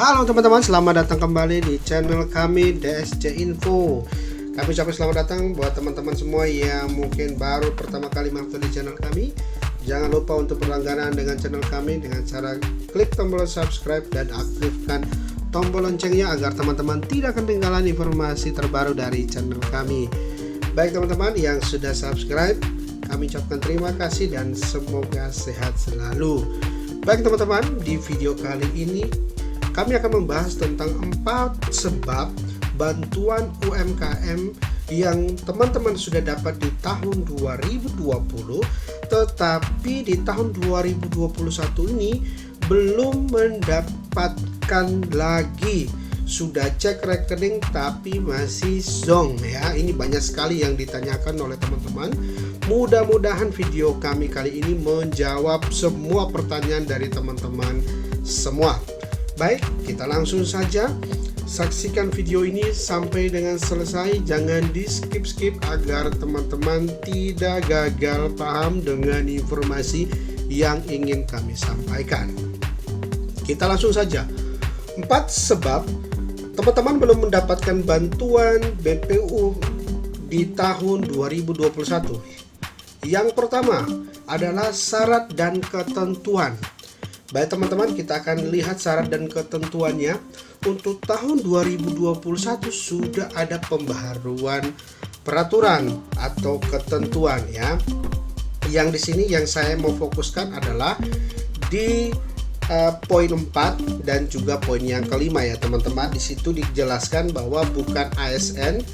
Halo teman-teman, selamat datang kembali di channel kami DSC Info. Kami ucapkan selamat datang buat teman-teman semua yang mungkin baru pertama kali mampir di channel kami. Jangan lupa untuk berlangganan dengan channel kami dengan cara klik tombol subscribe dan aktifkan tombol loncengnya agar teman-teman tidak ketinggalan informasi terbaru dari channel kami. Baik teman-teman yang sudah subscribe, kami ucapkan terima kasih dan semoga sehat selalu. Baik teman-teman, di video kali ini kami akan membahas tentang 4 sebab bantuan UMKM yang teman-teman sudah dapat di tahun 2020, tetapi di tahun 2021 ini belum mendapatkan lagi. Sudah cek rekening tapi masih zonk ya. Ini banyak sekali yang ditanyakan oleh teman-teman. Mudah-mudahan video kami kali ini menjawab semua pertanyaan dari teman-teman semua. Baik, kita langsung saja saksikan video ini sampai dengan selesai. Jangan di skip-skip agar teman-teman tidak gagal paham dengan informasi yang ingin kami sampaikan. Kita langsung saja. 4 sebab teman-teman belum mendapatkan bantuan BPU di tahun 2021. Yang pertama adalah syarat dan ketentuan. Baik teman-teman, kita akan lihat syarat dan ketentuannya. Untuk tahun 2021 sudah ada pembaharuan peraturan atau ketentuan ya. Yang di sini yang saya mau fokuskan adalah di poin 4 dan juga poin yang kelima ya teman-teman. Di situ dijelaskan bahwa bukan ASN,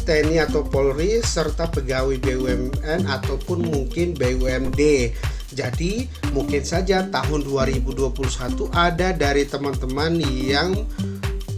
TNI atau Polri serta pegawai BUMN ataupun mungkin BUMD. Jadi mungkin saja tahun 2021 ada dari teman-teman yang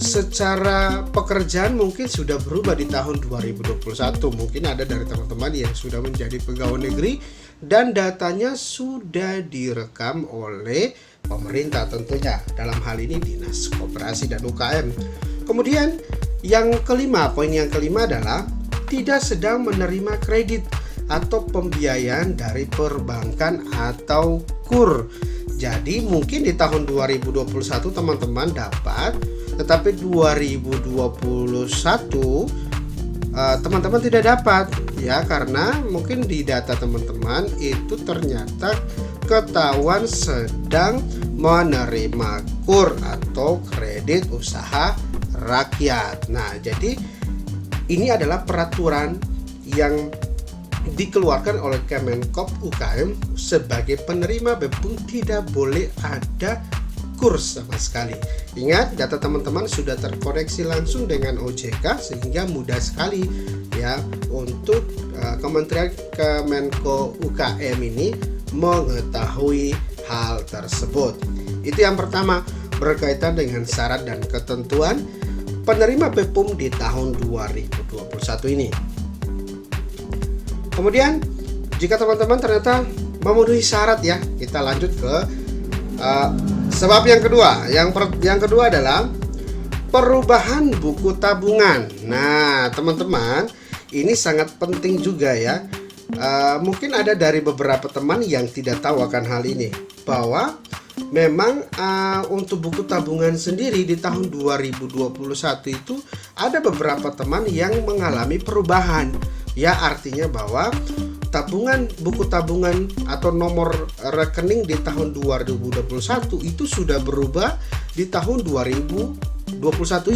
secara pekerjaan mungkin sudah berubah di tahun 2021. Mungkin ada dari teman-teman yang sudah menjadi pegawai negeri dan datanya sudah direkam oleh pemerintah tentunya. Dalam hal ini Dinas Koperasi dan UKM. Kemudian yang kelima, poin yang kelima adalah tidak sedang menerima kredit atau pembiayaan dari perbankan atau KUR. Jadi mungkin di tahun 2021 teman-teman dapat, tetapi 2021 teman-teman tidak dapat ya, karena mungkin di data teman-teman itu ternyata ketahuan sedang menerima KUR atau kredit usaha rakyat. Nah, jadi ini adalah peraturan yang dikeluarkan oleh Kemenkop UKM sebagai penerima BPUM, tidak boleh ada KUR sama sekali. Ingat, data teman-teman sudah terkoneksi langsung dengan OJK sehingga mudah sekali ya untuk Kementerian Kemenko UKM ini mengetahui hal tersebut. Itu yang pertama, berkaitan dengan syarat dan ketentuan penerima BPUM di tahun 2021 ini. Kemudian jika teman-teman ternyata memenuhi syarat ya, kita lanjut ke sebab yang kedua. Yang kedua adalah perubahan buku tabungan. Nah teman-teman, ini sangat penting juga ya. Mungkin ada dari beberapa teman yang tidak tahu akan hal ini, bahwa memang untuk buku tabungan sendiri di tahun 2021 itu ada beberapa teman yang mengalami perubahan. Ya, artinya bahwa buku tabungan atau nomor rekening di tahun 2021 itu sudah berubah di tahun 2021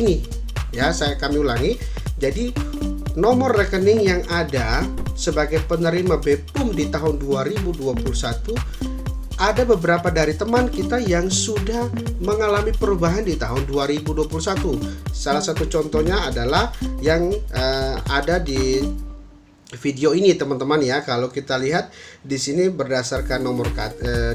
ini. Ya, kami ulangi. Jadi nomor rekening yang ada sebagai penerima BPUM di tahun 2021, ada beberapa dari teman kita yang sudah mengalami perubahan di tahun 2021. Salah satu contohnya adalah yang ada di video ini teman-teman ya. Kalau kita lihat di sini berdasarkan nomor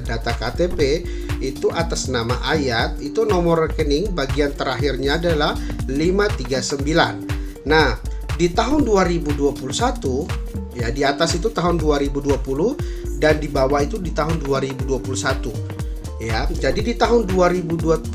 data KTP itu atas nama Ayat, itu nomor rekening bagian terakhirnya adalah 539. Nah, di tahun 2021 ya, di atas itu tahun 2020 dan di bawah itu di tahun 2021 ya. Jadi di tahun 2021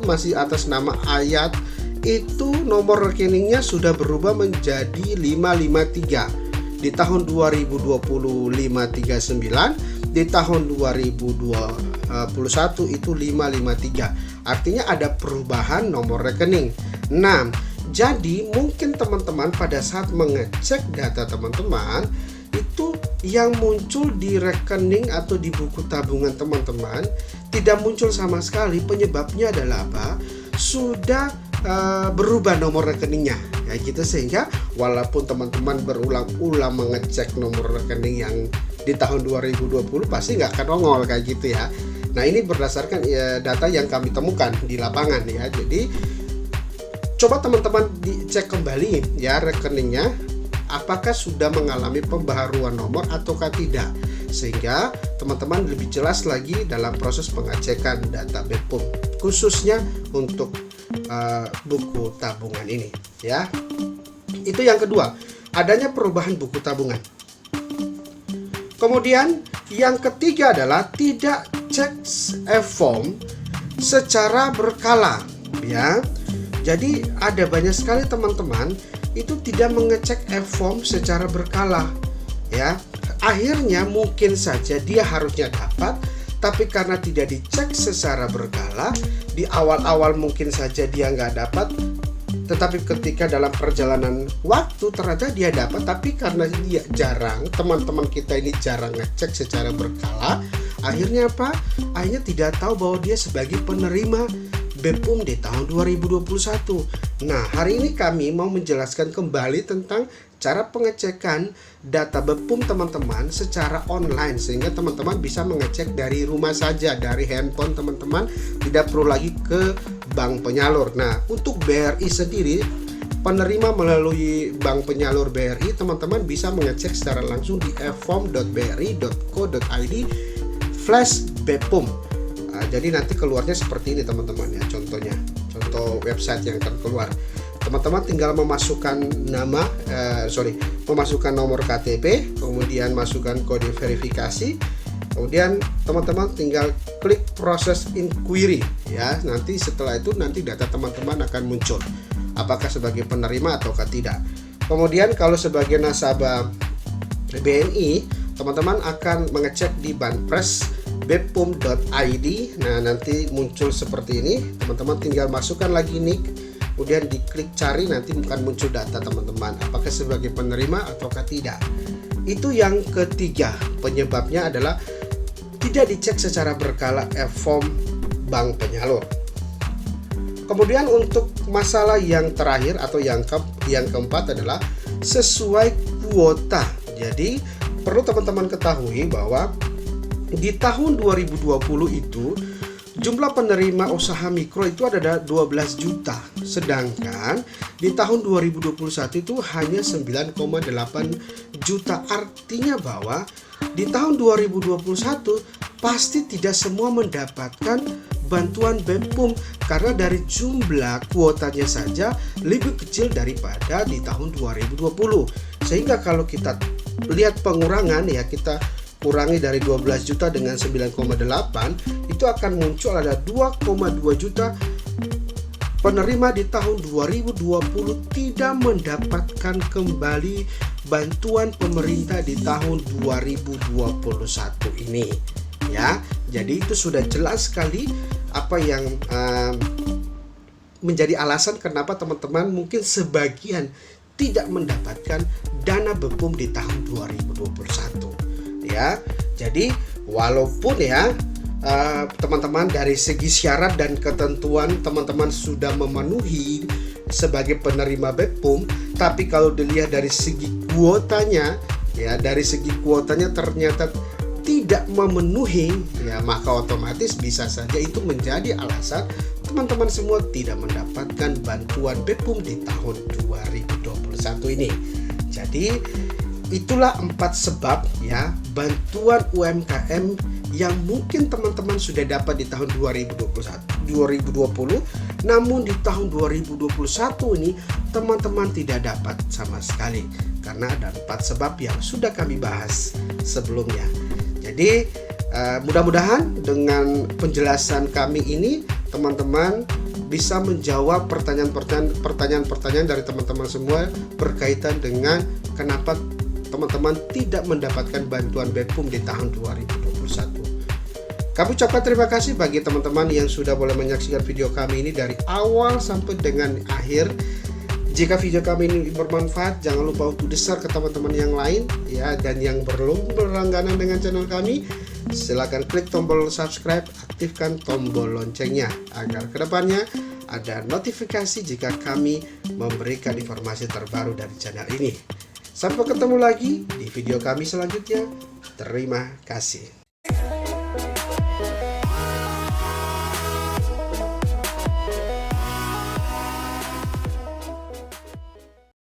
masih atas nama Ayat, itu nomor rekeningnya sudah berubah menjadi 553. Di tahun 2020 539, di tahun 2021 itu 553. artinya ada perubahan nomor rekening. Nah, jadi mungkin teman-teman pada saat mengecek data teman-teman itu yang muncul di rekening atau di buku tabungan teman-teman tidak muncul sama sekali. Penyebabnya adalah apa? Sudah berubah nomor rekeningnya ya gitu, sehingga walaupun teman-teman berulang-ulang mengecek nomor rekening yang di tahun 2020 pasti nggak akan nongol kayak gitu ya. Nah, ini berdasarkan data yang kami temukan di lapangan ya. Jadi coba teman-teman dicek kembali ya rekeningnya, apakah sudah mengalami pembaharuan nomor ataukah tidak, sehingga teman-teman lebih jelas lagi dalam proses pengecekan data BPUM khususnya untuk buku tabungan ini ya. Itu yang kedua, adanya perubahan buku tabungan. Kemudian yang ketiga adalah tidak cek e-form secara berkala ya. Jadi ada banyak sekali teman-teman itu tidak mengecek e-form secara berkala ya. Akhirnya mungkin saja dia harusnya dapat, tapi karena tidak dicek secara berkala, di awal-awal mungkin saja dia nggak dapat, tetapi ketika dalam perjalanan waktu ternyata dia dapat. Tapi karena dia jarang, teman-teman kita ini jarang ngecek secara berkala, akhirnya apa? Akhirnya tidak tahu bahwa dia sebagai penerima BPUM di tahun 2021. Nah, hari ini kami mau menjelaskan kembali tentang cara pengecekan data BPUM teman-teman secara online, sehingga teman-teman bisa mengecek dari rumah saja, dari handphone teman-teman, tidak perlu lagi ke bank penyalur. Nah, untuk BRI sendiri, penerima melalui bank penyalur BRI, teman-teman bisa mengecek secara langsung di e-form.bri.co.id /BPUM. Jadi nanti keluarnya seperti ini teman-teman ya, contohnya, contoh website yang akan keluar. Teman-teman tinggal memasukkan memasukkan nomor KTP, kemudian masukkan kode verifikasi, kemudian teman-teman tinggal klik proses inquiry ya. Nanti setelah itu nanti data teman-teman akan muncul apakah sebagai penerima ataukah tidak. Kemudian kalau sebagai nasabah BNI, teman-teman akan mengecek di Banpres bpum.id. Nah, nanti muncul seperti ini. Teman-teman tinggal masukkan lagi NIK, kemudian diklik cari, nanti akan muncul data teman-teman apakah sebagai penerima ataukah tidak. Itu yang ketiga, penyebabnya adalah tidak dicek secara berkala e-form bank penyalur. Kemudian untuk masalah yang terakhir atau yang keempat adalah sesuai kuota. Jadi perlu teman-teman ketahui bahwa di tahun 2020 itu jumlah penerima usaha mikro itu ada 12 juta, sedangkan di tahun 2021 itu hanya 9,8 juta. Artinya bahwa di tahun 2021 pasti tidak semua mendapatkan bantuan BPUM karena dari jumlah kuotanya saja lebih kecil daripada di tahun 2020. Sehingga kalau kita lihat pengurangan ya, kita kurangi dari 12 juta dengan 9,8, itu akan muncul ada 2,2 juta penerima di tahun 2020 tidak mendapatkan kembali bantuan pemerintah di tahun 2021 ini ya. Jadi itu sudah jelas sekali apa yang menjadi alasan kenapa teman-teman mungkin sebagian tidak mendapatkan dana BPUM di tahun 2021 ya. Jadi walaupun ya teman-teman dari segi syarat dan ketentuan teman-teman sudah memenuhi sebagai penerima BPUM, tapi kalau dilihat dari segi kuotanya ya, dari segi kuotanya ternyata tidak memenuhi ya, maka otomatis bisa saja itu menjadi alasan teman-teman semua tidak mendapatkan bantuan BPUM di tahun 2021 ini. Jadi itulah 4 sebab ya bantuan UMKM yang mungkin teman-teman sudah dapat di tahun 2020, namun di tahun 2021 ini teman-teman tidak dapat sama sekali karena ada 4 sebab yang sudah kami bahas sebelumnya. Jadi mudah-mudahan dengan penjelasan kami ini teman-teman bisa menjawab pertanyaan-pertanyaan dari teman-teman semua berkaitan dengan kenapa teman-teman tidak mendapatkan bantuan BPUM di tahun 2021. Kami ucapkan terima kasih bagi teman-teman yang sudah boleh menyaksikan video kami ini dari awal sampai dengan akhir. Jika video kami ini bermanfaat, jangan lupa untuk di-share ke teman-teman yang lain ya, dan yang belum berlangganan dengan channel kami, silakan klik tombol subscribe, aktifkan tombol loncengnya agar kedepannya ada notifikasi jika kami memberikan informasi terbaru dari channel ini. Sampai ketemu lagi di video kami selanjutnya. Terima kasih.